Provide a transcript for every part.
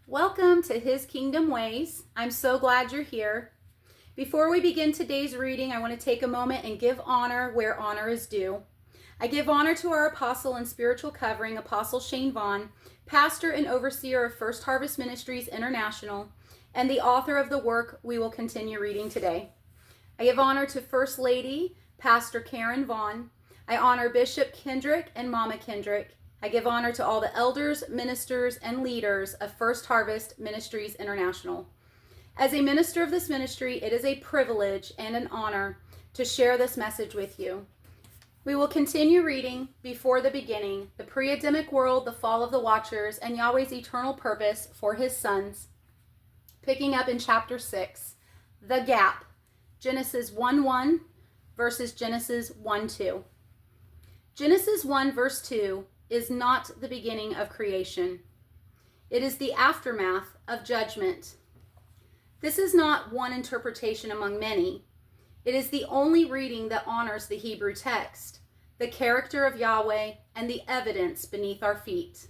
Welcome to His Kingdom Ways. I'm so glad you're here. Before we begin today's reading, I want to take a moment and give honor where honor is due. I give honor to our apostle and spiritual covering, Apostle Shane Vaughn, pastor and overseer of First Harvest Ministries International, and the author of the work we will continue reading today. I give honor to First Lady, Pastor Karen Vaughn. I honor Bishop Kendrick and Mama Kendrick. I give honor to all the elders, ministers, and leaders of First Harvest Ministries International. As a minister of this ministry, it is a privilege and an honor to share this message with you. We will continue reading Before the Beginning, the pre-Adamic world, the fall of the Watchers, and Yahweh's eternal purpose for his sons. Picking up in chapter 6, The Gap, Genesis 1:1 versus Genesis 1:2. Genesis 1 verse 2 is not the beginning of creation. It is the aftermath of judgment. This is not one interpretation among many. It is the only reading that honors the Hebrew text, the character of Yahweh, and the evidence beneath our feet.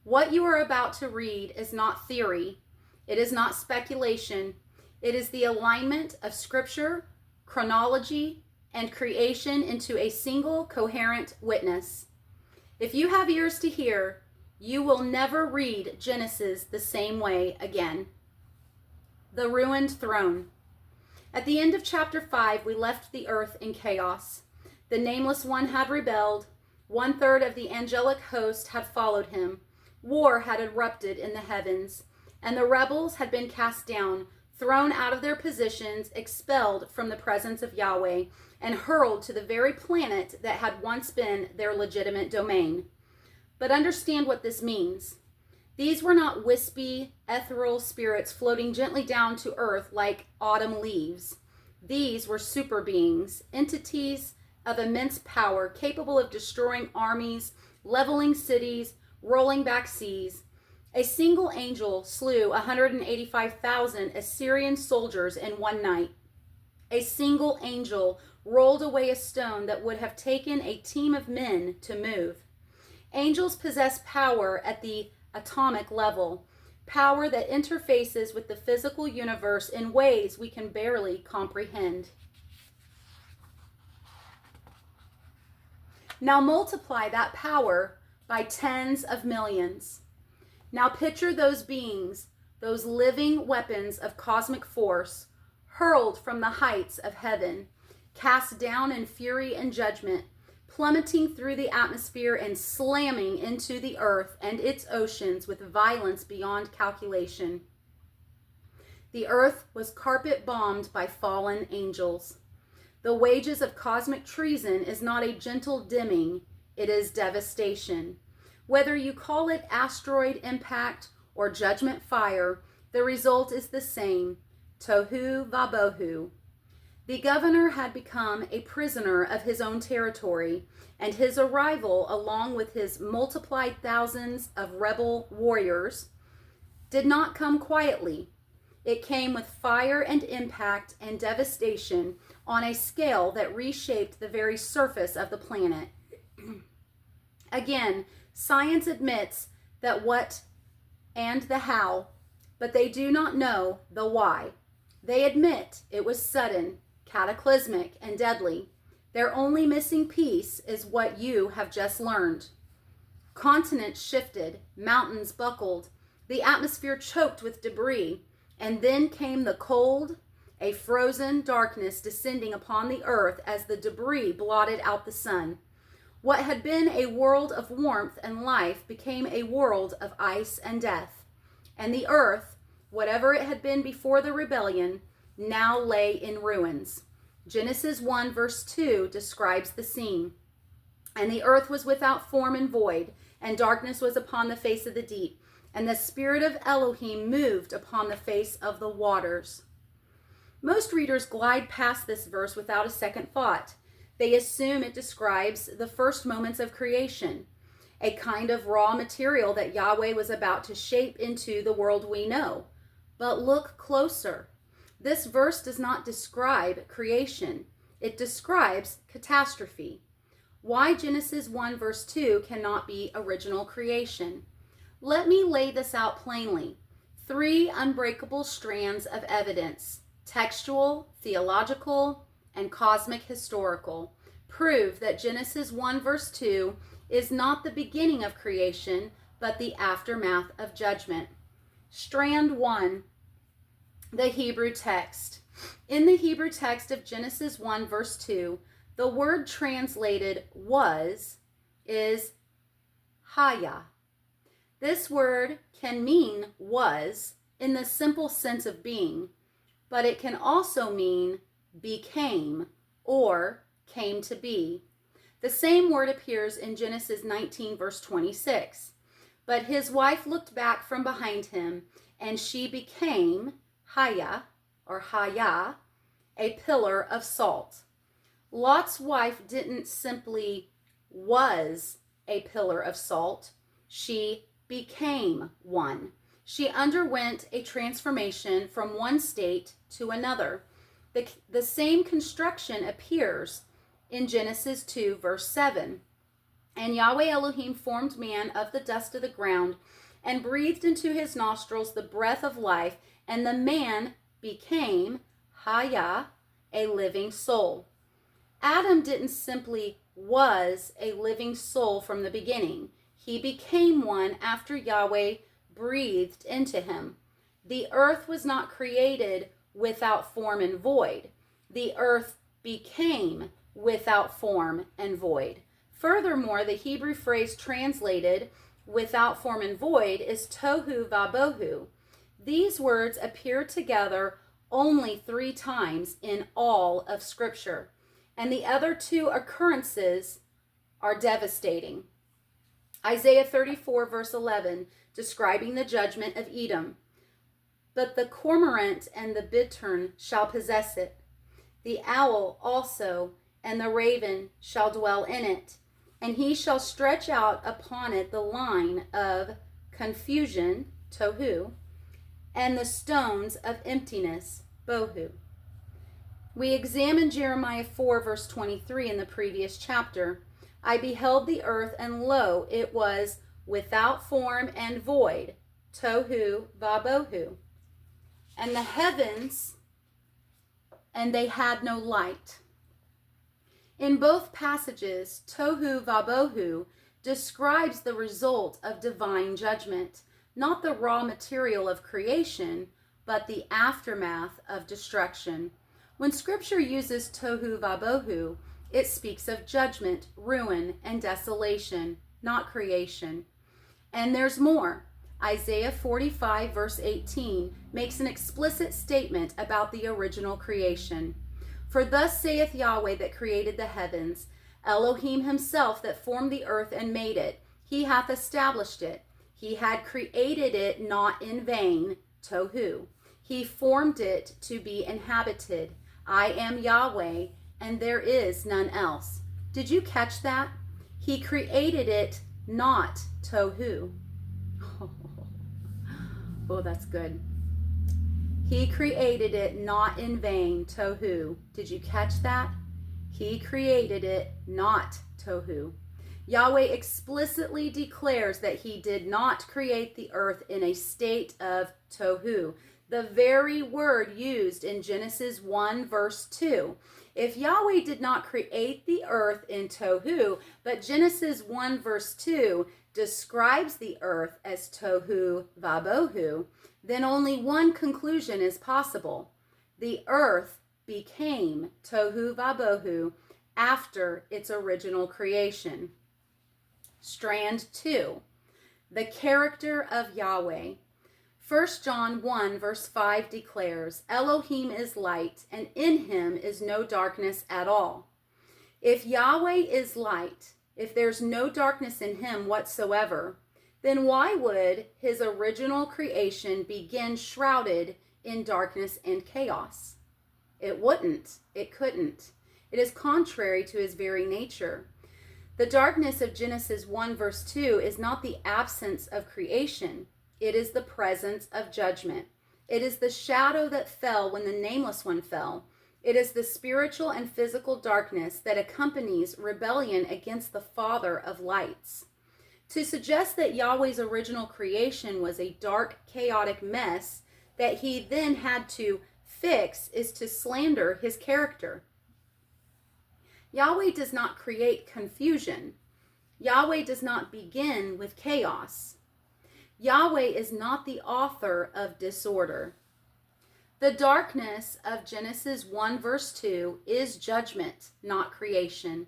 What you are about to read is not theory. It is not speculation. It is the alignment of scripture, chronology, and creation into a single coherent witness. If you have ears to hear, you will never read Genesis the same way again. The ruined throne. At the end of chapter 5, we left the earth in chaos. The Nameless One had rebelled. 1/3 of the angelic host had followed him. War had erupted in the heavens, and the rebels had been cast down, thrown out of their positions, expelled from the presence of Yahweh, and hurled to the very planet that had once been their legitimate domain. But understand what this means. These were not wispy, ethereal spirits floating gently down to earth like autumn leaves. These were super beings, entities of immense power, capable of destroying armies, leveling cities, rolling back seas. A single angel slew 185,000 Assyrian soldiers in one night. A single angel rolled away a stone that would have taken a team of men to move. Angels possess power at the atomic level, power that interfaces with the physical universe in ways we can barely comprehend. Now multiply that power by tens of millions. Now picture those beings, those living weapons of cosmic force, hurled from the heights of heaven, cast down in fury and judgment, plummeting through the atmosphere and slamming into the earth and its oceans with violence beyond calculation. The earth was carpet bombed by fallen angels. The wages of cosmic treason is not a gentle dimming, it is devastation. Whether you call it asteroid impact or judgment fire, the result is the same, tohu vabohu. The governor had become a prisoner of his own territory, and his arrival, along with his multiplied thousands of rebel warriors, did not come quietly. It came with fire and impact and devastation on a scale that reshaped the very surface of the planet. Again, science admits that what and the how, but they do not know the why. They admit it was sudden, cataclysmic, and deadly. Their only missing piece is what you have just learned. Continents shifted, mountains buckled, the atmosphere choked with debris, and then came the cold, a frozen darkness descending upon the earth as the debris blotted out the sun. What had been a world of warmth and life became a world of ice and death. And the earth, whatever it had been before the rebellion, now lay in ruins. Genesis 1 verse 2 describes the scene. And the earth was without form and void, and darkness was upon the face of the deep, and the spirit of Elohim moved upon the face of the waters. Most readers glide past this verse without a second thought. They assume it describes the first moments of creation, a kind of raw material that Yahweh was about to shape into the world we know. But look closer. This verse does not describe creation. It describes catastrophe. Why Genesis 1 verse 2 cannot be original creation? Let me lay this out plainly. Three unbreakable strands of evidence, textual, theological, and cosmic historical, prove that Genesis 1 verse 2 is not the beginning of creation, but the aftermath of judgment. Strand 1, the Hebrew text. In the Hebrew text of Genesis 1 verse 2, the word translated was is haya. This word can mean was in the simple sense of being, but it can also mean became or came to be. The same word appears in Genesis 19 verse 26. But his wife looked back from behind him, and she became haya or haya, a pillar of salt. Lot's wife didn't simply was a pillar of salt, she became one. She underwent a transformation from one state to another. The same construction appears in Genesis 2 verse 7. And Yahweh Elohim formed man of the dust of the ground and breathed into his nostrils the breath of life, and the man became haya, a living soul. Adam didn't simply was a living soul from the beginning. He became one after Yahweh breathed into him. The earth was not created without form and void. The earth became without form and void. Furthermore, the Hebrew phrase translated without form and void is tohu vabohu. These words appear together only 3 times in all of Scripture, and the other 2 occurrences are devastating. Isaiah 34 verse 11, describing the judgment of Edom. But the cormorant and the bittern shall possess it. The owl also and the raven shall dwell in it. And he shall stretch out upon it the line of confusion, tohu, and the stones of emptiness, bohu. We examined Jeremiah 4 verse 23 in the previous chapter. I beheld the earth, and lo, it was without form and void, tohu vabohu. And the heavens, and they had no light. In both passages, tohu vabohu describes the result of divine judgment, not the raw material of creation, but the aftermath of destruction. When Scripture uses tohu vabohu, it speaks of judgment, ruin, and desolation, not creation. And there's more. Isaiah 45 verse 18 makes an explicit statement about the original creation. For thus saith Yahweh that created the heavens, Elohim himself that formed the earth and made it. He hath established it. He had created it not in vain, tohu. He formed it to be inhabited. I am Yahweh, and there is none else. Did you catch that? He created it not tohu. Oh, that's good. He created it not in vain, tohu. Did you catch that? He created it not tohu. Yahweh explicitly declares that he did not create the earth in a state of tohu, the very word used in Genesis 1 verse 2. If Yahweh did not create the earth in tohu, but Genesis 1 verse 2 describes the earth as tohu vabohu, then only one conclusion is possible. The earth became tohu vabohu after its original creation. Strand 2, the character of Yahweh. 1 John 1 verse 5 declares, Elohim is light, and in him is no darkness at all. If Yahweh is light, if there's no darkness in him whatsoever, then why would his original creation begin shrouded in darkness and chaos? It wouldn't. It couldn't. It is contrary to his very nature. The darkness of Genesis 1 verse 2 is not the absence of creation. It is the presence of judgment. It is the shadow that fell when the Nameless One fell. It is the spiritual and physical darkness that accompanies rebellion against the Father of lights. To suggest that Yahweh's original creation was a dark, chaotic mess that he then had to fix is to slander his character. Yahweh does not create confusion. Yahweh does not begin with chaos. Yahweh is not the author of disorder. The darkness of Genesis 1 verse 2 is judgment, not creation.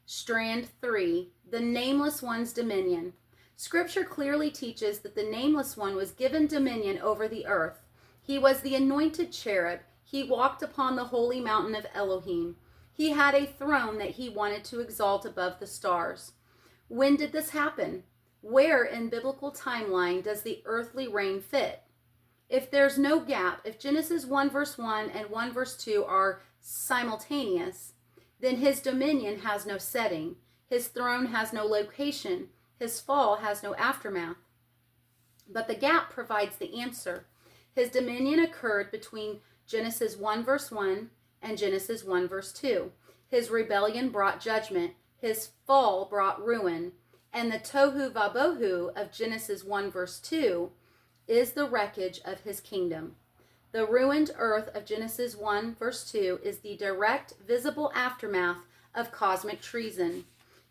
Strand 3, the Nameless One's dominion. Scripture clearly teaches that the Nameless One was given dominion over the earth. He was the anointed cherub. He walked upon the holy mountain of Elohim. He had a throne that he wanted to exalt above the stars. When did this happen? Where in biblical timeline does the earthly reign fit? If there's no gap, if Genesis 1 verse 1 and 1 verse 2 are simultaneous, then his dominion has no setting. His throne has no location. His fall has no aftermath. But the gap provides the answer. His dominion occurred between Genesis 1 verse 1 and Genesis 1 verse 2. His rebellion brought judgment. His fall brought ruin. And the tohu vabohu of Genesis 1 verse 2 is the wreckage of his kingdom. The ruined earth of Genesis 1 verse 2 is the direct, visible aftermath of cosmic treason.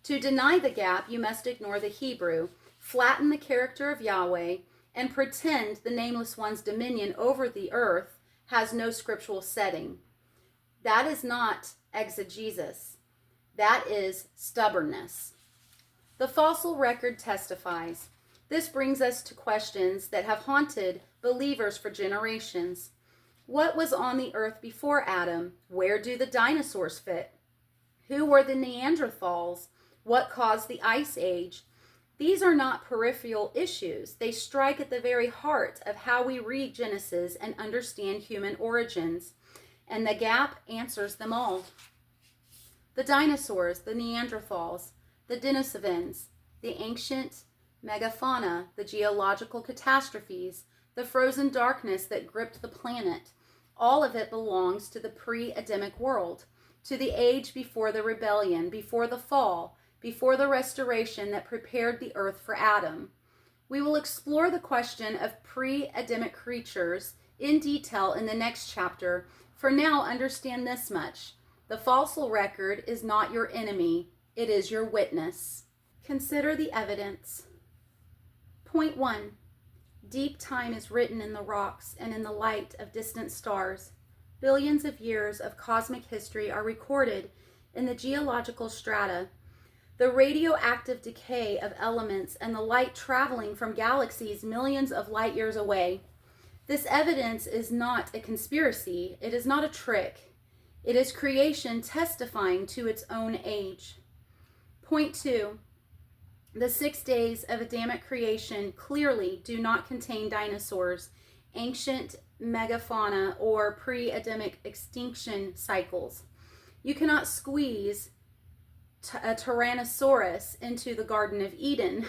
To deny the gap, you must ignore the Hebrew, flatten the character of Yahweh, and pretend the Nameless One's dominion over the earth has no scriptural setting. That is not exegesis. That is stubbornness. The fossil record testifies. This brings us to questions that have haunted believers for generations. What was on the earth before Adam? Where do the dinosaurs fit? Who were the Neanderthals? What caused the Ice Age? These are not peripheral issues. They strike at the very heart of how we read Genesis and understand human origins. And the gap answers them all. The dinosaurs, the Neanderthals, the Denisovans, the ancient megafauna, the geological catastrophes, the frozen darkness that gripped the planet. All of it belongs to the pre-Adamic world, to the age before the rebellion, before the fall, before the restoration that prepared the earth for Adam. We will explore the question of pre-Adamic creatures in detail in the next chapter. For now, understand this much. The fossil record is not your enemy, it is your witness. Consider the evidence. Point 1. Deep time is written in the rocks and in the light of distant stars. Billions of years of cosmic history are recorded in the geological strata. The radioactive decay of elements and the light traveling from galaxies millions of light years away. This evidence is not a conspiracy. It is not a trick. It is creation testifying to its own age. Point 2. The 6 days of Adamic creation clearly do not contain dinosaurs, ancient megafauna, or pre-Adamic extinction cycles. You cannot squeeze a Tyrannosaurus into the Garden of Eden.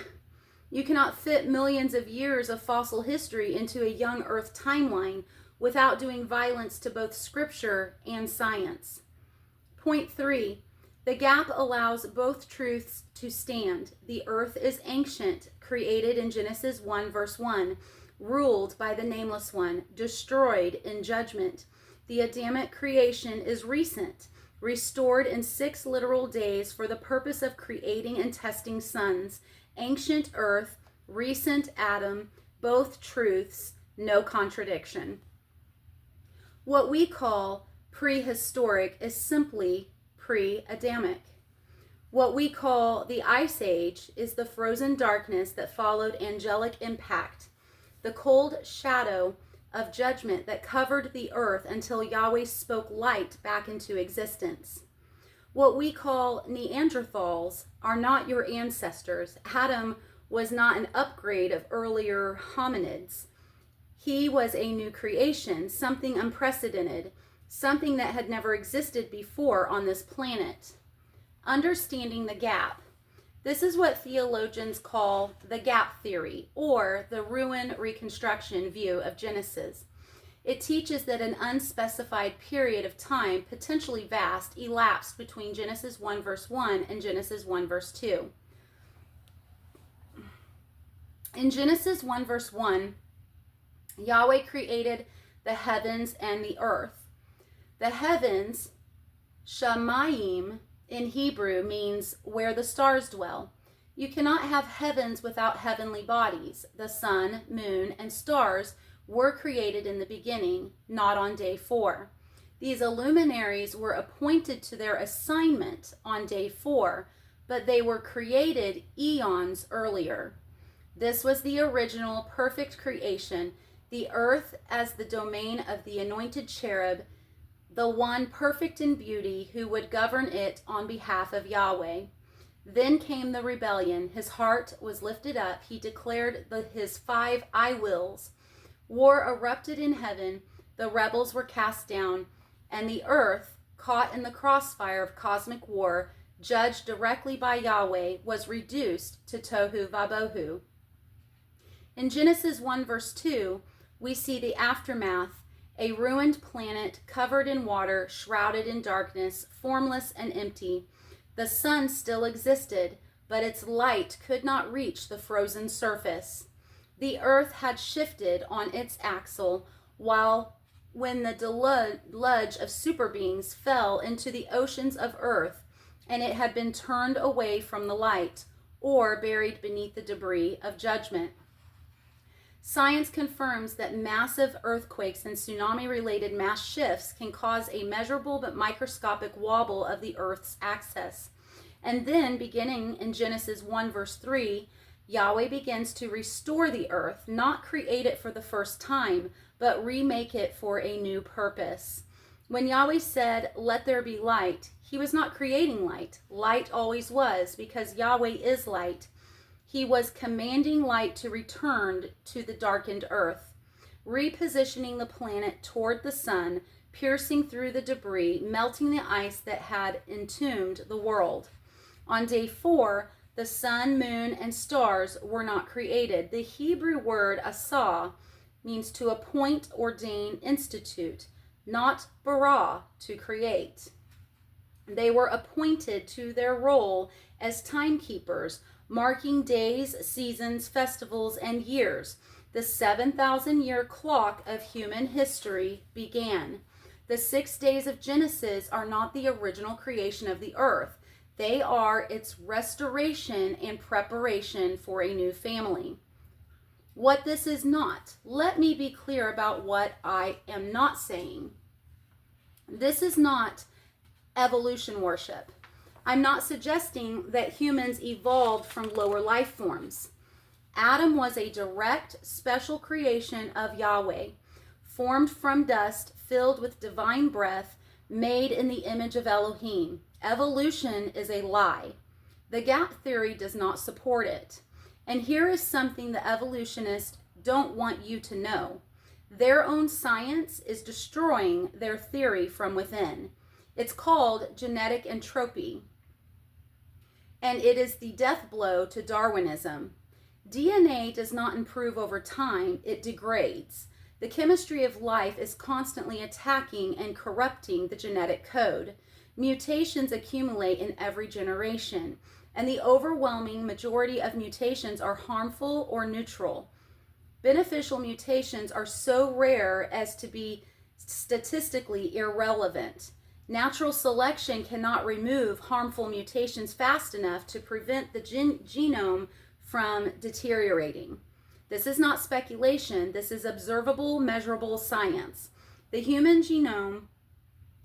You cannot fit millions of years of fossil history into a young Earth timeline without doing violence to both scripture and science. Point 3. The gap allows both truths to stand. The earth is ancient, created in Genesis 1 verse 1, ruled by the Nameless One, destroyed in judgment. The Adamic creation is recent, restored in 6 literal days for the purpose of creating and testing sons. Ancient earth, recent Adam, both truths, no contradiction. What we call prehistoric is simply pre-Adamic. What we call the Ice Age is the frozen darkness that followed angelic impact, the cold shadow of judgment that covered the earth until Yahweh spoke light back into existence. What we call Neanderthals are not your ancestors. Adam was not an upgrade of earlier hominids. He was a new creation, something unprecedented, something that had never existed before on this planet. Understanding the gap. This is what theologians call the gap theory, or the ruin reconstruction view of Genesis. It teaches that an unspecified period of time, potentially vast, elapsed between Genesis 1 verse 1 and Genesis 1 verse 2. In Genesis 1 verse 1, Yahweh created the heavens and the earth. The heavens, Shamayim in Hebrew, means where the stars dwell. You cannot have heavens without heavenly bodies. The sun, moon, and stars were created in the beginning, not on day 4. These luminaries were appointed to their assignment on day 4, but they were created eons earlier. This was the original perfect creation, the earth as the domain of the anointed cherub, the one perfect in beauty who would govern it on behalf of Yahweh. Then came the rebellion. His heart was lifted up. He declared his 5 I wills. War erupted in heaven. The rebels were cast down, and the earth, caught in the crossfire of cosmic war, judged directly by Yahweh, was reduced to tohu vabohu. In Genesis 1 verse 2, we see the aftermath, a ruined planet covered in water, shrouded in darkness, formless and empty. The sun still existed, but its light could not reach the frozen surface. The earth had shifted on its axle, when the deluge of super beings fell into the oceans of earth, and it had been turned away from the light, or buried beneath the debris of judgment. Science confirms that massive earthquakes and tsunami-related mass shifts can cause a measurable but microscopic wobble of the earth's axis. And then, beginning in Genesis 1 verse 3, Yahweh begins to restore the earth, not create it for the first time, but remake it for a new purpose. When Yahweh said, "Let there be light," he was not creating light. Light always was, because Yahweh is light. He was commanding light to return to the darkened earth, repositioning the planet toward the sun, piercing through the debris, melting the ice that had entombed the world. On day 4, the sun, moon, and stars were not created. The Hebrew word asah means to appoint, ordain, institute, not bara, to create. They were appointed to their role as timekeepers, marking days, seasons, festivals, and years. The 7,000-year clock of human history began. The 6 days of Genesis are not the original creation of the earth. They are its restoration and preparation for a new family. What this is not, let me be clear about what I am not saying. This is not evolution worship. I'm not suggesting that humans evolved from lower life forms. Adam was a direct, special creation of Yahweh, formed from dust, filled with divine breath, made in the image of Elohim. Evolution is a lie. The gap theory does not support it. And here is something the evolutionists don't want you to know. Their own science is destroying their theory from within. It's called genetic entropy, and it is the death blow to Darwinism. DNA does not improve over time, it degrades. The chemistry of life is constantly attacking and corrupting the genetic code. Mutations accumulate in every generation, and the overwhelming majority of mutations are harmful or neutral. Beneficial mutations are so rare as to be statistically irrelevant. Natural selection cannot remove harmful mutations fast enough to prevent the genome from deteriorating. This is not speculation. This is observable, measurable science. The human genome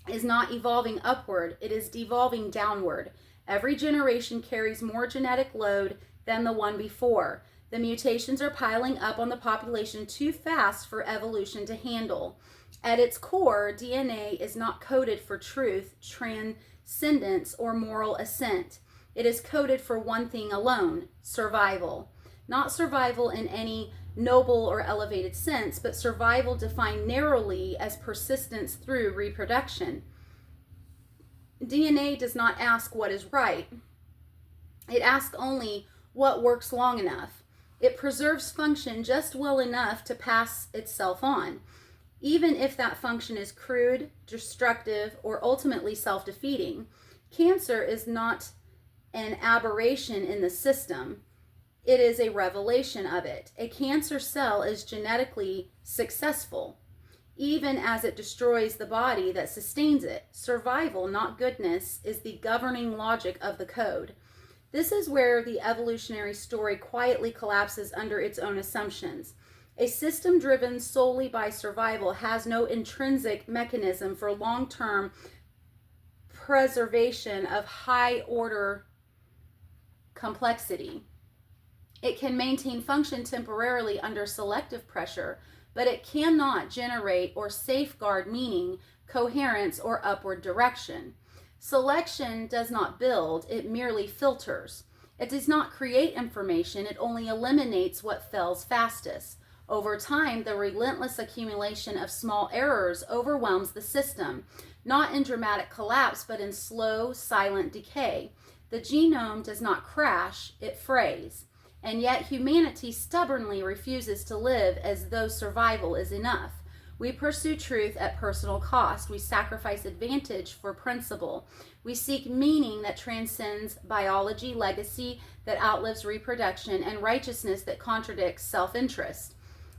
is not evolving upward. It is devolving downward. Every generation carries more genetic load than the one before. The mutations are piling up on the population too fast for evolution to handle. At its core, DNA is not coded for truth, transcendence, or moral ascent. It is coded for one thing alone: survival. Not survival in any noble or elevated sense, but survival defined narrowly as persistence through reproduction. DNA does not ask what is right. It asks only what works long enough. It preserves function just well enough to pass itself on, even if that function is crude, destructive, or ultimately self-defeating. Cancer is not an aberration in the system. It is a revelation of it. A cancer cell is genetically successful, even as it destroys the body that sustains it. Survival, not goodness, is the governing logic of the code. This is where the evolutionary story quietly collapses under its own assumptions. A system driven solely by survival has no intrinsic mechanism for long-term preservation of high-order complexity. It can maintain function temporarily under selective pressure, but it cannot generate or safeguard meaning, coherence, or upward direction. Selection does not build, it merely filters. It does not create information, it only eliminates what fails fastest. Over time, the relentless accumulation of small errors overwhelms the system, not in dramatic collapse, but in slow, silent decay. The genome does not crash, it frays. And yet humanity stubbornly refuses to live as though survival is enough. We pursue truth at personal cost. We sacrifice advantage for principle. We seek meaning that transcends biology, legacy that outlives reproduction, and righteousness that contradicts self-interest.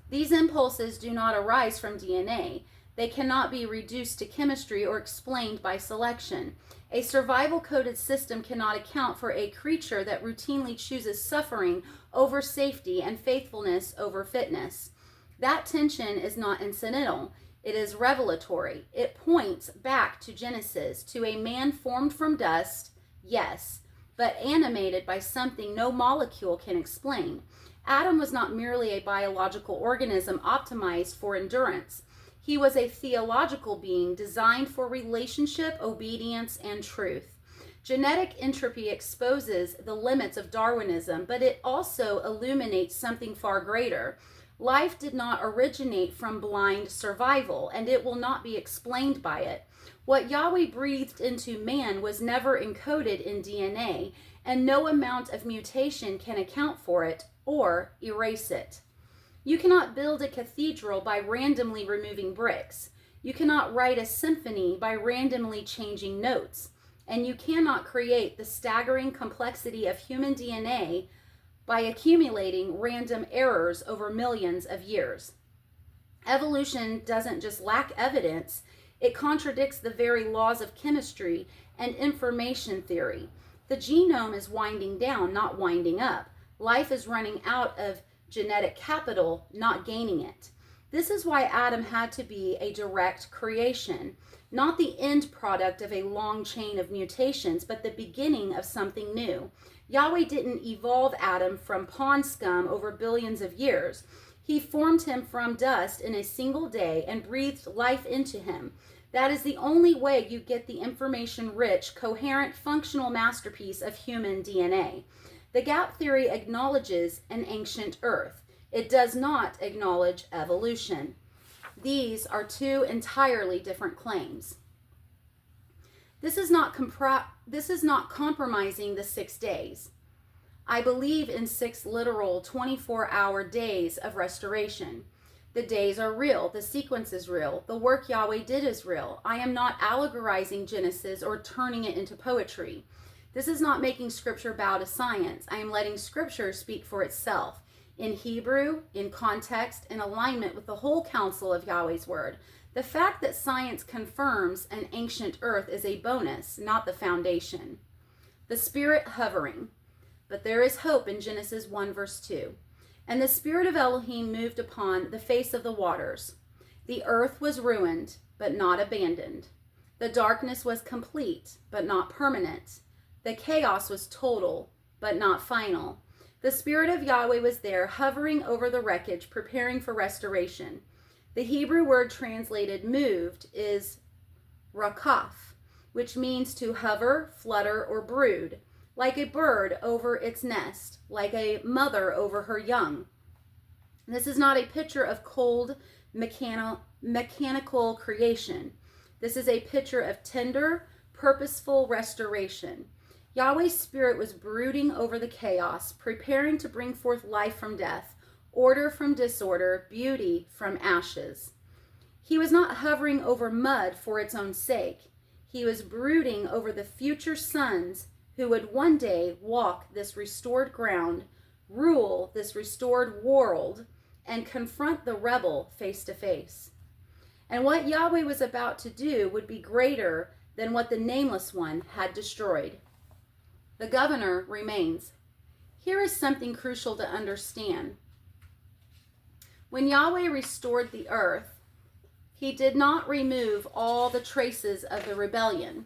These impulses do not arise from DNA. They cannot be reduced to chemistry or explained by selection. A survival-coded system cannot account for a creature that routinely chooses suffering over safety and faithfulness over fitness. That tension is not incidental. It is revelatory. It points back to Genesis, to a man formed from dust, yes, but animated by something no molecule can explain. Adam was not merely a biological organism optimized for endurance. He was a theological being designed for relationship, obedience, and truth. Genetic entropy exposes the limits of Darwinism, but it also illuminates something far greater. Life did not originate from blind survival, and it will not be explained by it. What Yahweh breathed into man was never encoded in DNA, and no amount of mutation can account for it or erase it. You cannot build a cathedral by randomly removing bricks. You cannot write a symphony by randomly changing notes. And you cannot create the staggering complexity of human DNA by accumulating random errors over millions of years. Evolution doesn't just lack evidence, it contradicts the very laws of chemistry and information theory. The genome is winding down, not winding up. Life is running out of genetic capital, not gaining it. This is why Adam had to be a direct creation, not the end product of a long chain of mutations, but the beginning of something new. Yahweh didn't evolve Adam from pond scum over billions of years. He formed him from dust in a single day and breathed life into him. That is the only way you get the information-rich, coherent, functional masterpiece of human DNA. The gap theory acknowledges an ancient earth. It does not acknowledge evolution. These are two entirely different claims. This is not compromising the 6 days. I believe in 6 literal 24-hour days of restoration. The days are real. The sequence is real. The work Yahweh did is real. I am not allegorizing Genesis or turning it into poetry. This is not making Scripture bow to science. I am letting Scripture speak for itself, in Hebrew, in context, in alignment with the whole counsel of Yahweh's word. The fact that science confirms an ancient earth is a bonus, not the foundation. The Spirit hovering. But there is hope in Genesis 1 verse 2. And the Spirit of Elohim moved upon the face of the waters. The earth was ruined, but not abandoned. The darkness was complete, but not permanent. The chaos was total, but not final. The Spirit of Yahweh was there, hovering over the wreckage, preparing for restoration. The Hebrew word translated moved is rakaf, which means to hover, flutter, or brood, like a bird over its nest, like a mother over her young. This is not a picture of cold, mechanical creation. This is a picture of tender, purposeful restoration. Yahweh's Spirit was brooding over the chaos, preparing to bring forth life from death, order from disorder, beauty from ashes. He was not hovering over mud for its own sake. He was brooding over the future sons who would one day walk this restored ground, rule this restored world and confront the rebel face to face. And what Yahweh was about to do would be greater than what the Nameless One had destroyed. The governor remains. Here is something crucial to understand. When Yahweh restored the earth, he did not remove all the traces of the rebellion.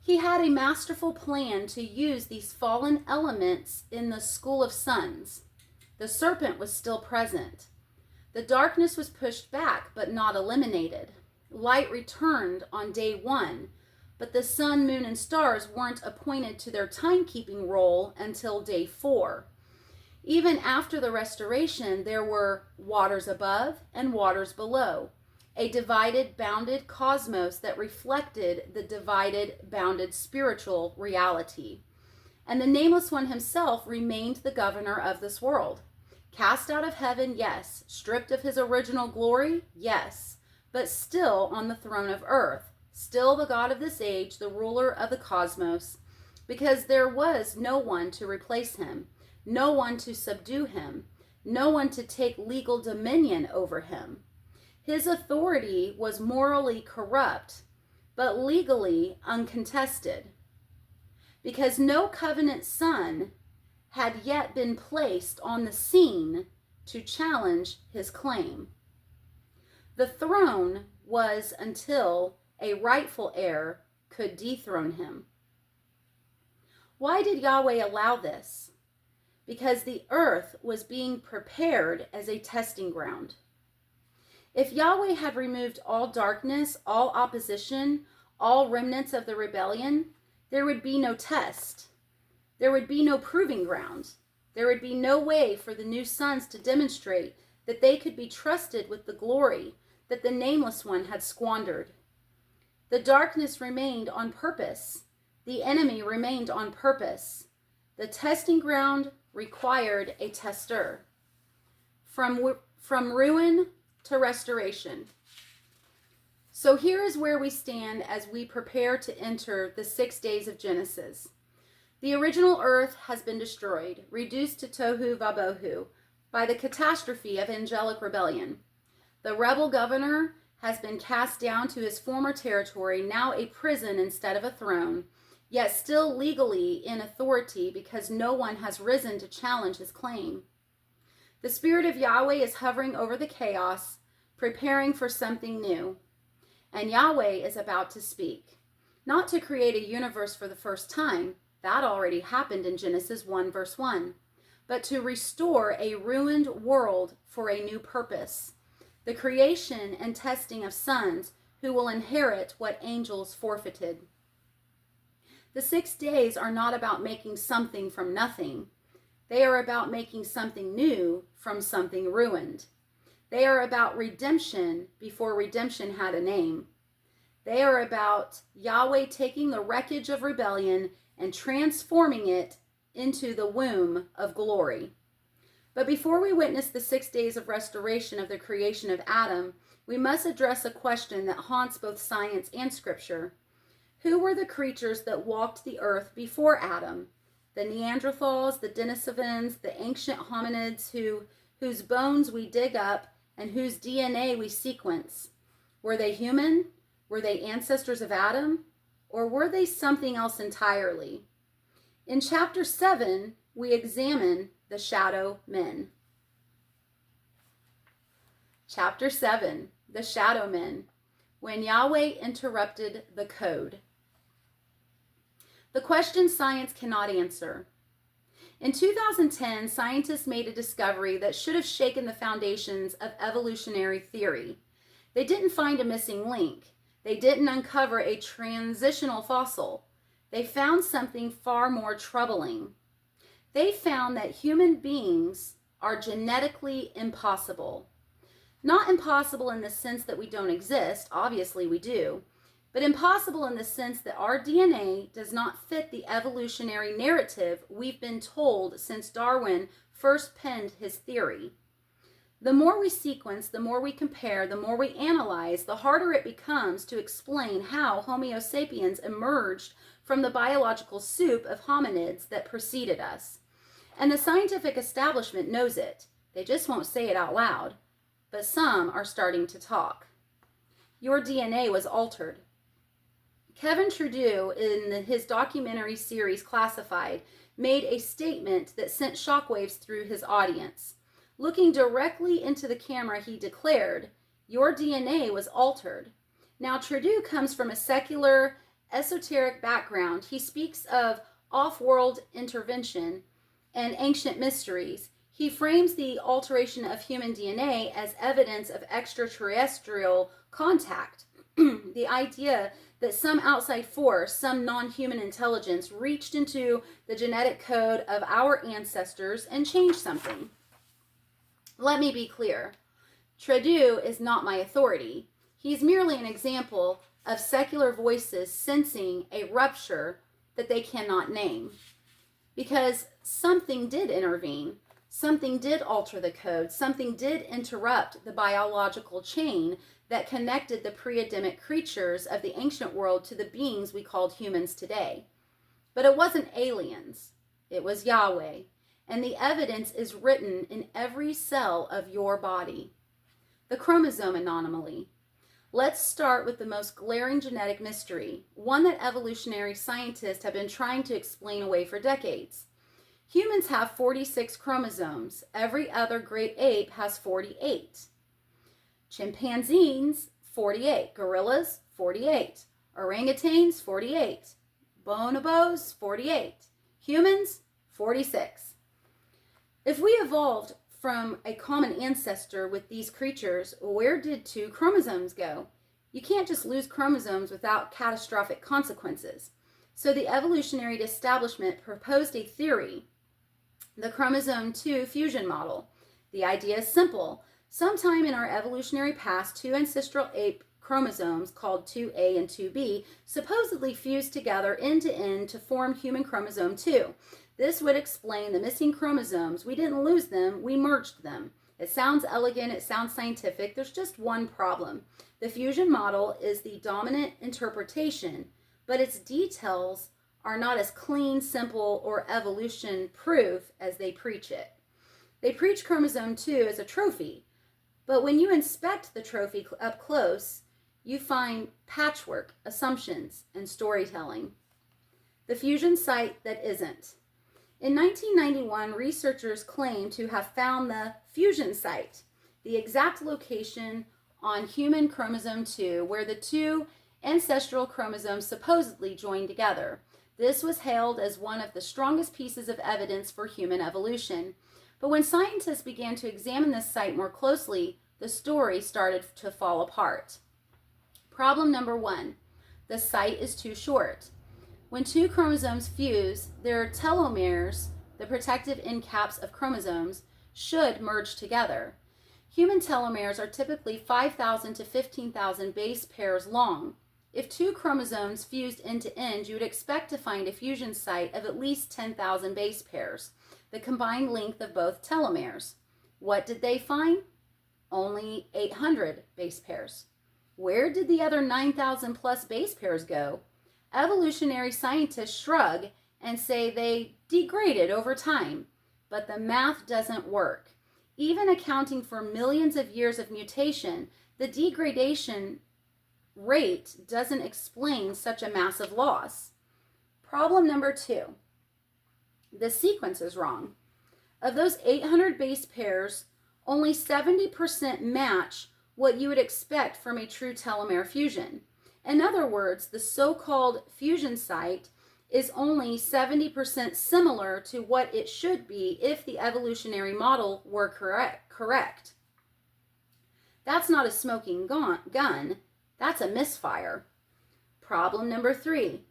He had a masterful plan to use these fallen elements in the school of suns. The serpent was still present. The darkness was pushed back, but not eliminated. Light returned on day 1, but the sun, moon, and stars weren't appointed to their timekeeping role until day 4. Even after the restoration, there were waters above and waters below, a divided, bounded cosmos that reflected the divided, bounded spiritual reality. And the Nameless One himself remained the governor of this world. Cast out of heaven, yes. Stripped of his original glory, yes. But still on the throne of earth, still the God of this age, the ruler of the cosmos, because there was no one to replace him, no one to subdue him, no one to take legal dominion over him. His authority was morally corrupt, but legally uncontested, because no covenant son had yet been placed on the scene to challenge his claim. The throne was until a rightful heir could dethrone him. Why did Yahweh allow this? Because the earth was being prepared as a testing ground. If Yahweh had removed all darkness, all opposition, all remnants of the rebellion, there would be no test. There would be no proving ground. There would be no way for the new sons to demonstrate that they could be trusted with the glory that the Nameless One had squandered. The darkness remained on purpose. The enemy remained on purpose. The testing ground required a tester. From ruin to restoration. So here is where we stand as we prepare to enter the 6 days of Genesis. The original earth has been destroyed, reduced to tohu vabohu, by the catastrophe of angelic rebellion. The rebel governor has been cast down to his former territory, now a prison instead of a throne, yet still legally in authority because no one has risen to challenge his claim. The Spirit of Yahweh is hovering over the chaos, preparing for something new. And Yahweh is about to speak, not to create a universe for the first time, that already happened in Genesis 1 verse 1, but to restore a ruined world for a new purpose, the creation and testing of sons who will inherit what angels forfeited. The 6 days are not about making something from nothing. They are about making something new from something ruined. They are about redemption before redemption had a name. They are about Yahweh taking the wreckage of rebellion and transforming it into the womb of glory. But before we witness the 6 days of restoration of the creation of Adam, we must address a question that haunts both science and scripture. Who were the creatures that walked the earth before Adam? The Neanderthals, the Denisovans, the ancient hominids whose bones we dig up and whose DNA we sequence. Were they human? Were they ancestors of Adam? Or were they something else entirely? In chapter 7, we examine the shadow men. Chapter 7, the shadow men, when Yahweh interrupted the code. The question science cannot answer. In 2010, scientists made a discovery that should have shaken the foundations of evolutionary theory. They didn't find a missing link. They didn't uncover a transitional fossil. They found something far more troubling. They found that human beings are genetically impossible. Not impossible in the sense that we don't exist, obviously we do, but impossible in the sense that our DNA does not fit the evolutionary narrative we've been told since Darwin first penned his theory. The more we sequence, the more we compare, the more we analyze, the harder it becomes to explain how Homo sapiens emerged from the biological soup of hominids that preceded us. And the scientific establishment knows it. They just won't say it out loud. But some are starting to talk. Your DNA was altered. Kevin Trudeau, in his documentary series Classified, made a statement that sent shockwaves through his audience. Looking directly into the camera, he declared, "Your DNA was altered." Now, Trudeau comes from a secular, esoteric background. He speaks of off-world intervention and ancient mysteries. He frames the alteration of human DNA as evidence of extraterrestrial contact. The idea that some outside force, some non-human intelligence, reached into the genetic code of our ancestors and changed something. Let me be clear. Trudeau is not my authority. He's merely an example of secular voices sensing a rupture that they cannot name. Because something did intervene. Something did alter the code. Something did interrupt the biological chain that connected the pre-Adamic creatures of the ancient world to the beings we called humans today. But it wasn't aliens. It was Yahweh. And the evidence is written in every cell of your body. The chromosome anomaly. Let's start with the most glaring genetic mystery, one that evolutionary scientists have been trying to explain away for decades. Humans have 46 chromosomes. Every other great ape has 48. Chimpanzees, 48. Gorillas, 48. Orangutans, 48. Bonobos, 48. Humans, 46. If we evolved from a common ancestor with these creatures, where did 2 chromosomes go? You can't just lose chromosomes without catastrophic consequences. So the evolutionary establishment proposed a theory, the chromosome 2 fusion model. The idea is simple. Sometime in our evolutionary past, 2 ancestral ape chromosomes called 2A and 2B supposedly fused together end to end to form human chromosome 2. This would explain the missing chromosomes. We didn't lose them, we merged them. It sounds elegant, it sounds scientific. There's just one problem. The fusion model is the dominant interpretation, but its details are not as clean, simple, or evolution proof as they preach it. They preach chromosome 2 as a trophy, but when you inspect the trophy up close, you find patchwork, assumptions, and storytelling. The fusion site that isn't. In 1991, researchers claimed to have found the fusion site, the exact location on human chromosome 2 where the 2 ancestral chromosomes supposedly joined together. This was hailed as one of the strongest pieces of evidence for human evolution. But when scientists began to examine this site more closely, the story started to fall apart. Problem number 1, the site is too short. When 2 chromosomes fuse, their telomeres, the protective end caps of chromosomes, should merge together. Human telomeres are typically 5,000 to 15,000 base pairs long. If 2 chromosomes fused end to end, you would expect to find a fusion site of at least 10,000 base pairs, the combined length of both telomeres. What did they find? Only 800 base pairs. Where did the other 9,000 plus base pairs go? Evolutionary scientists shrug and say they degraded over time, but the math doesn't work. Even accounting for millions of years of mutation, the degradation rate doesn't explain such a massive loss. Problem number 2, the sequence is wrong. Of those 800 base pairs, only 70% match what you would expect from a true telomere fusion. In other words, the so-called fusion site is only 70% similar to what it should be if the evolutionary model were correct. That's not a smoking gun, that's a misfire. Problem number 3,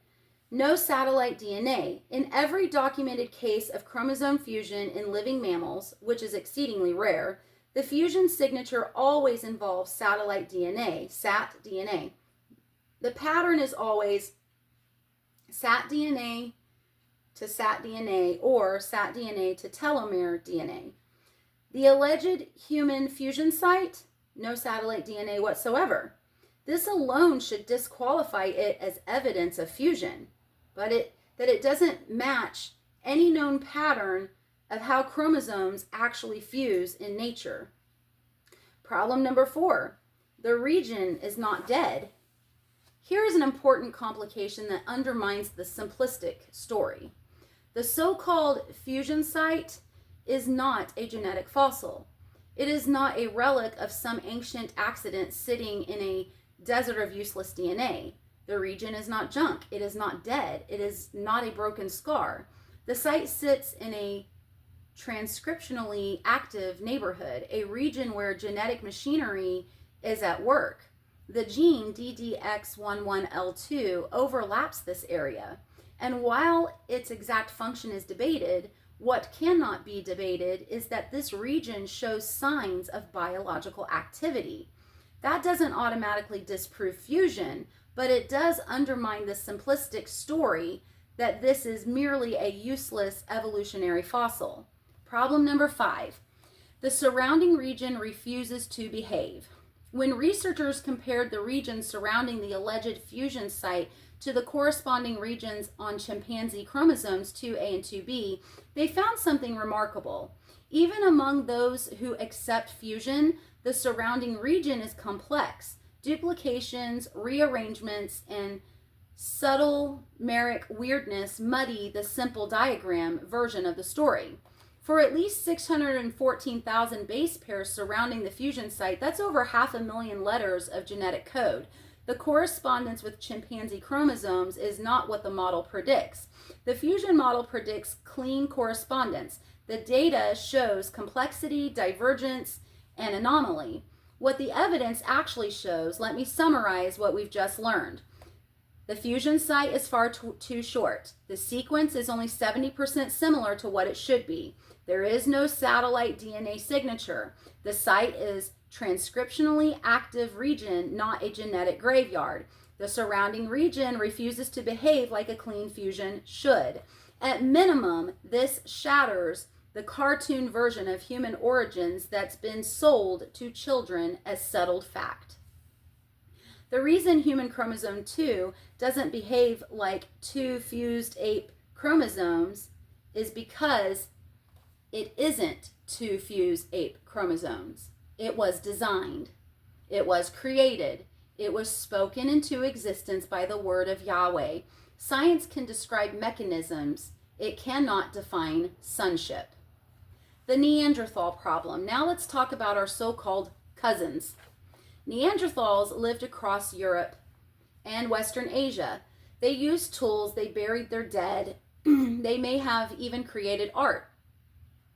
no satellite DNA. In every documented case of chromosome fusion in living mammals, which is exceedingly rare, the fusion signature always involves satellite DNA, SAT DNA. The pattern is always SAT DNA to SAT DNA or SAT DNA to telomere DNA. The alleged human fusion site, no satellite DNA whatsoever. This alone should disqualify it as evidence of fusion, but that it doesn't match any known pattern of how chromosomes actually fuse in nature. Problem number 4, the region is not dead. Here is an important complication that undermines the simplistic story. The so-called fusion site is not a genetic fossil. It is not a relic of some ancient accident sitting in a desert of useless DNA. The region is not junk. It is not dead. It is not a broken scar. The site sits in a transcriptionally active neighborhood, a region where genetic machinery is at work. The gene DDX11L2 overlaps this area, and while its exact function is debated, what cannot be debated is that this region shows signs of biological activity. That doesn't automatically disprove fusion, but it does undermine the simplistic story that this is merely a useless evolutionary fossil. Problem number 5, the surrounding region refuses to behave. When researchers compared the region surrounding the alleged fusion site to the corresponding regions on chimpanzee chromosomes 2A and 2B, they found something remarkable. Even among those who accept fusion, the surrounding region is complex. Duplications, rearrangements, and subtle numeric weirdness muddy the simple diagram version of the story. For at least 614,000 base pairs surrounding the fusion site, that's over 500,000 letters of genetic code. The correspondence with chimpanzee chromosomes is not what the model predicts. The fusion model predicts clean correspondence. The data shows complexity, divergence, and anomaly. What the evidence actually shows, let me summarize what we've just learned. The fusion site is far too short. The sequence is only 70% similar to what it should be. There is no satellite DNA signature. The site is transcriptionally active region, not a genetic graveyard. The surrounding region refuses to behave like a clean fusion should. At minimum, this shatters the cartoon version of human origins that's been sold to children as settled fact. The reason human chromosome 2 doesn't behave like 2 fused ape chromosomes is because it isn't 2 fused ape chromosomes. It was designed. It was created. It was spoken into existence by the word of Yahweh. Science can describe mechanisms. It cannot define sonship. The Neanderthal problem. Now let's talk about our so-called cousins. Neanderthals lived across Europe and Western Asia. They used tools, they buried their dead, they may have even created art.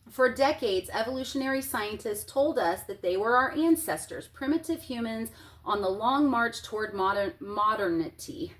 For decades, evolutionary scientists told us that they were our ancestors, primitive humans on the long march toward modernity.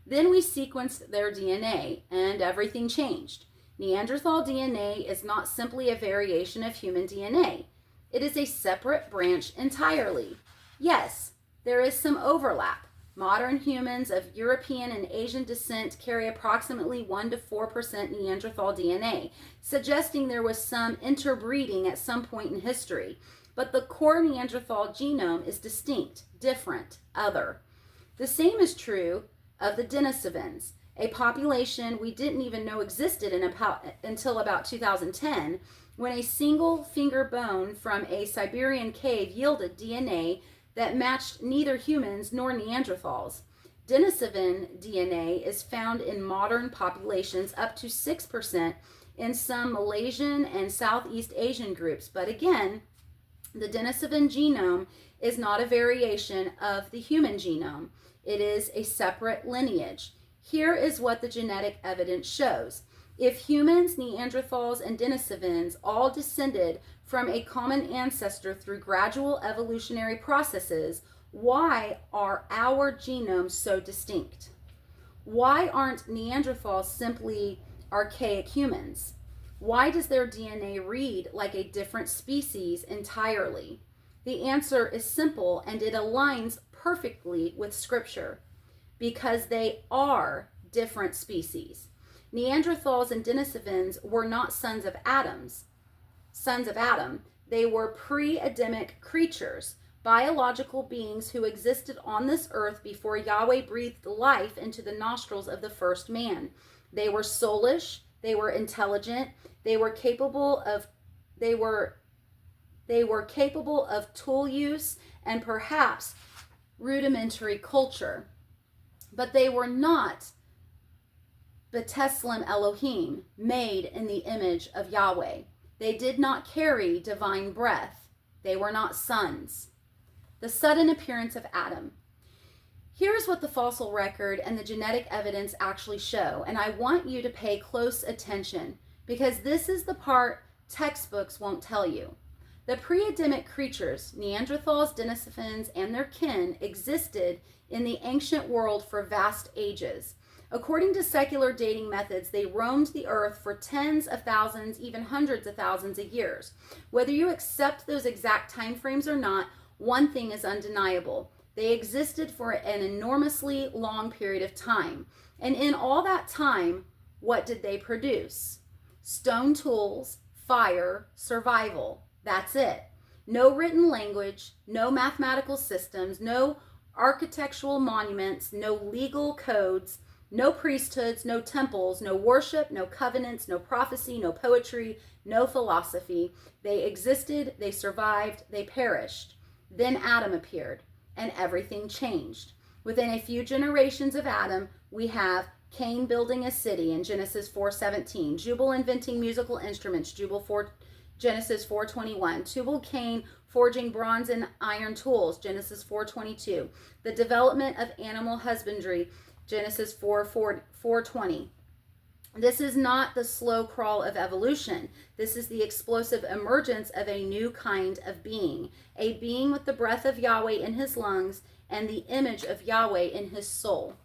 Then we sequenced their DNA and everything changed. Neanderthal DNA is not simply a variation of human DNA. It is a separate branch entirely. Yes, there is some overlap. Modern humans of European and Asian descent carry approximately 1 to 4% Neanderthal DNA, suggesting there was some interbreeding at some point in history. But the core Neanderthal genome is distinct, different, other. The same is true of the Denisovans, a population we didn't even know existed until about 2010, when a single finger bone from a Siberian cave yielded DNA that matched neither humans nor Neanderthals. Denisovan DNA is found in modern populations up to 6% in some Malaysian and Southeast Asian groups. But again, the Denisovan genome is not a variation of the human genome. It is a separate lineage. Here is what the genetic evidence shows. If humans, Neanderthals, and Denisovans all descended from a common ancestor through gradual evolutionary processes, why are our genomes so distinct? Why aren't Neanderthals simply archaic humans? Why does their DNA read like a different species entirely? The answer is simple, and it aligns perfectly with Scripture. Because they are different species. Neanderthals and Denisovans were not sons of Adam. They were pre-Adamic creatures, biological beings who existed on this earth before Yahweh breathed life into the nostrils of the first man. They were soulish, They were intelligent. They were capable of tool use and perhaps rudimentary culture. But they were not B'Tselem Elohim, made in the image of Yahweh. They did not carry divine breath. They were not sons. The sudden appearance of Adam. Here's what the fossil record and the genetic evidence actually show, and I want you to pay close attention because this is the part textbooks won't tell you. The pre-Adamic creatures, Neanderthals, Denisovans, and their kin, existed in the ancient world for vast ages. According to secular dating methods, they roamed the earth for tens of thousands, even hundreds of thousands of years. Whether you accept those exact time frames or not, one thing is undeniable. They existed for an enormously long period of time. And in all that time, what did they produce? Stone tools, fire, survival. That's it. No written language, no mathematical systems, no architectural monuments, no legal codes, no priesthoods, no temples, no worship, no covenants, no prophecy, no poetry, no philosophy. They existed, they survived, they perished. Then Adam appeared, and everything changed. Within a few generations of Adam, we have Cain building a city in Genesis 4:17, Jubal inventing musical instruments, Genesis 4:21, Tubal-Cain forging bronze and iron tools, Genesis 4:22, the development of animal husbandry, Genesis 4:20. This is not the slow crawl of evolution. This is the explosive emergence of a new kind of being, a being with the breath of Yahweh in his lungs and the image of Yahweh in his soul.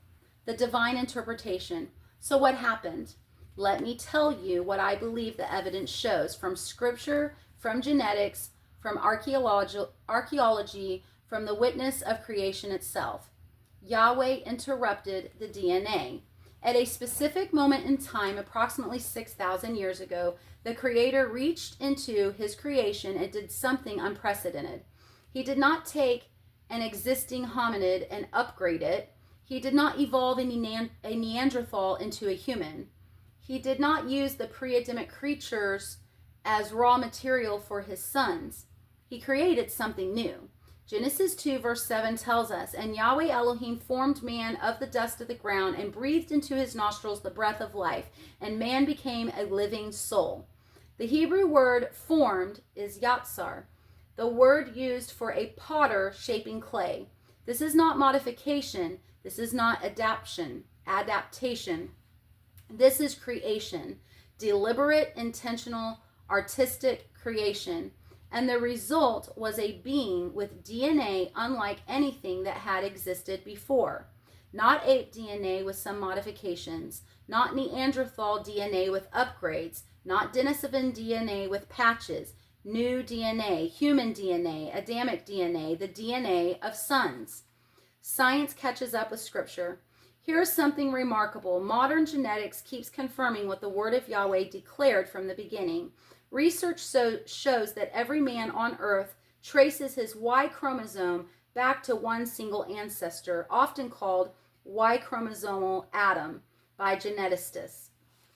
The divine interpretation. So what happened? Let me tell you what I believe the evidence shows from scripture, from genetics, from archaeology, from the witness of creation itself. Yahweh interrupted the DNA. At a specific moment in time, approximately 6,000 years ago, the Creator reached into his creation and did something unprecedented. He did not take an existing hominid and upgrade it. He did not evolve a Neanderthal into a human. He did not use the pre-Adamic creatures as raw material for his sons. He created something new. Genesis 2 verse 7 tells us, "And Yahweh Elohim formed man of the dust of the ground and breathed into his nostrils the breath of life, and man became a living soul." The Hebrew word formed is yatsar, the word used for a potter shaping clay. This is not modification. This is not adaptation. This is creation, deliberate, intentional, artistic creation. And the result was a being with DNA unlike anything that had existed before. Not ape DNA with some modifications, not Neanderthal DNA with upgrades, not Denisovan DNA with patches, new DNA, human DNA, Adamic DNA, the DNA of sons. Science catches up with scripture. Here's something remarkable. Modern genetics keeps confirming what the word of Yahweh declared from the beginning. Research shows that every man on earth traces his Y chromosome back to one single ancestor, often called Y chromosomal Adam by geneticists.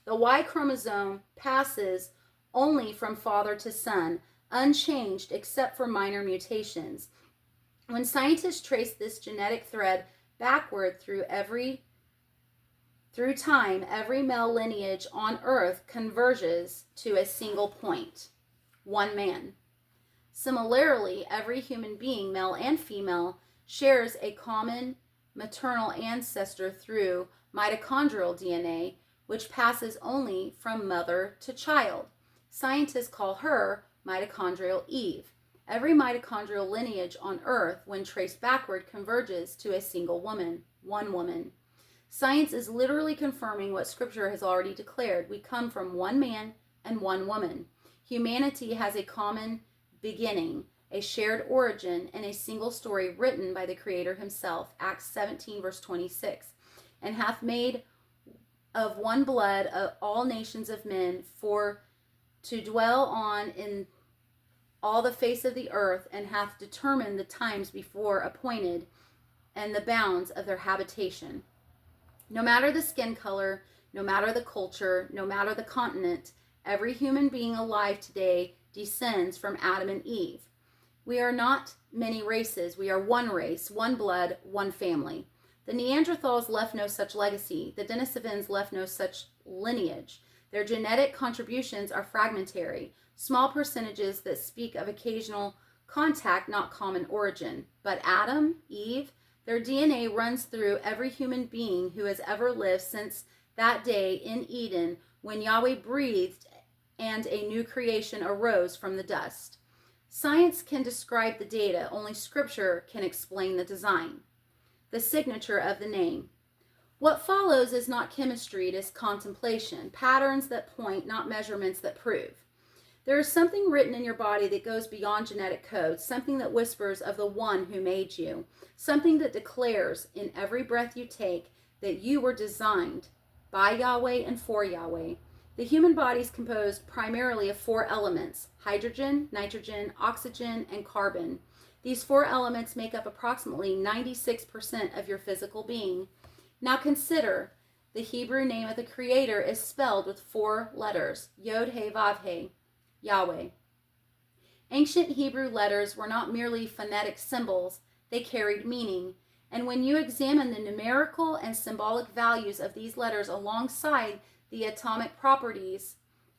The Y chromosome passes only from father to son, unchanged except for minor mutations. When scientists trace this genetic thread backward through time, every male lineage on earth converges to a single point, one man. Similarly, every human being, male and female, shares a common maternal ancestor through mitochondrial DNA, which passes only from mother to child. Scientists call her mitochondrial Eve. Every mitochondrial lineage on earth, when traced backward, converges to a single woman, one woman. Science is literally confirming what Scripture has already declared. We come from one man and one woman. Humanity has a common beginning, a shared origin, and a single story written by the Creator himself, Acts 17, verse 26, and hath made of one blood all nations of men for to dwell on in all the face of the earth, and hath determined the times before appointed and the bounds of their habitation. No matter the skin color, No matter the culture, no matter the continent, every human being alive today descends from Adam and Eve. We are not many races. We are one race, one blood, one family. The Neanderthals left no such legacy. The Denisovans left no such lineage. Their genetic contributions are fragmentary, small percentages that speak of occasional contact, not common origin. But Adam, Eve, their DNA runs through every human being who has ever lived since that day in Eden when Yahweh breathed and a new creation arose from the dust. Science can describe the data, only Scripture can explain the design. The signature of the name. What follows is not chemistry, it is contemplation, patterns that point, not measurements that prove. There is something written in your body that goes beyond genetic codes, something that whispers of the one who made you, something that declares in every breath you take that you were designed by Yahweh and for Yahweh. The human body is composed primarily of 4 elements: hydrogen, nitrogen, oxygen, and carbon. These 4 elements make up approximately 96% of your physical being. Now consider, the Hebrew name of the Creator is spelled with 4 letters, Yod He Vav He, Yahweh. Ancient Hebrew letters were not merely phonetic symbols, they carried meaning. And when you examine the numerical and symbolic values of these letters alongside the atomic properties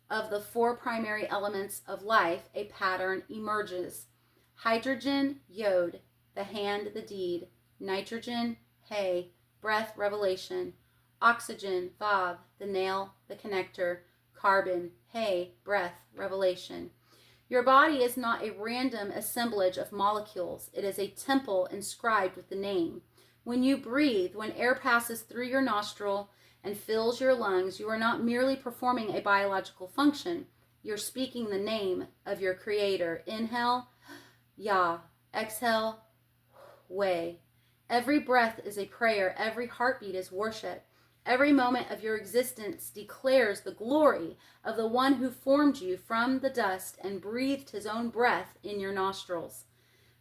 of the 4 primary elements of life, a pattern emerges. Hydrogen, Yod, the hand, the deed. Nitrogen, He, breath, revelation. Oxygen, Vav, the nail, the connector. Carbon, He, breath, revelation. Your body is not a random assemblage of molecules. It is a temple inscribed with the name. When you breathe, when air passes through your nostril and fills your lungs, you are not merely performing a biological function. You're speaking the name of your Creator. Inhale, Yah. Exhale, Way. Every breath is a prayer. Every heartbeat is worship. Every moment of your existence declares the glory of the one who formed you from the dust and breathed his own breath in your nostrils.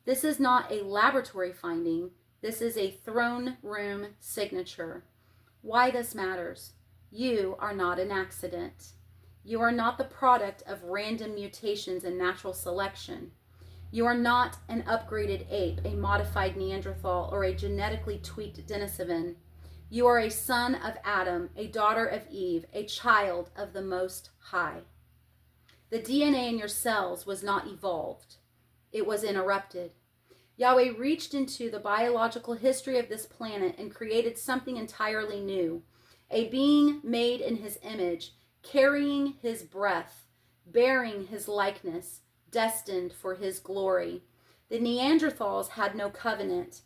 This is not a laboratory finding. This is a throne room signature. Why this matters? You are not an accident. You are not the product of random mutations and natural selection. You are not an upgraded ape, a modified Neanderthal, or a genetically tweaked Denisovan. You are a son of Adam, a daughter of Eve, a child of the Most High. The DNA in your cells was not evolved. It was interrupted. Yahweh reached into the biological history of this planet and created something entirely new, a being made in his image, carrying his breath, bearing his likeness, destined for his glory. The Neanderthals had no covenant.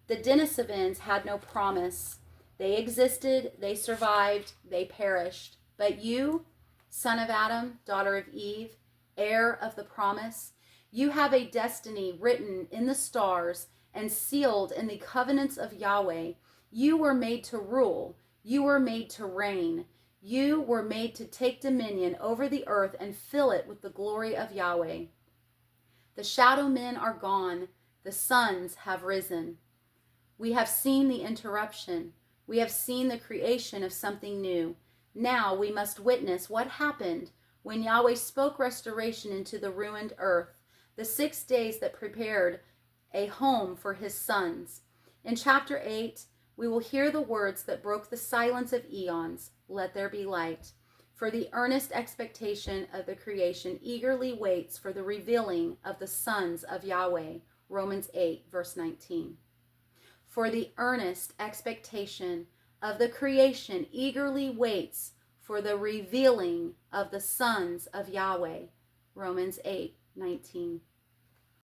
The Denisovans had no promise. They existed, they survived, they perished. But you, son of Adam, daughter of Eve, heir of the promise, you have a destiny written in the stars and sealed in the covenants of Yahweh. You were made to rule. You were made to reign. You were made to take dominion over the earth and fill it with the glory of Yahweh. The shadow men are gone. The sons have risen. We have seen the interruption. We have seen the creation of something new. Now we must witness what happened when Yahweh spoke restoration into the ruined earth, the 6 days that prepared a home for his sons. In chapter 8, we will hear the words that broke the silence of eons, "Let there be light." For the earnest expectation of the creation eagerly waits for the revealing of the sons of Yahweh. Romans 8, verse 19. For the earnest expectation of the creation eagerly waits for the revealing of the sons of Yahweh. Romans 8, 19.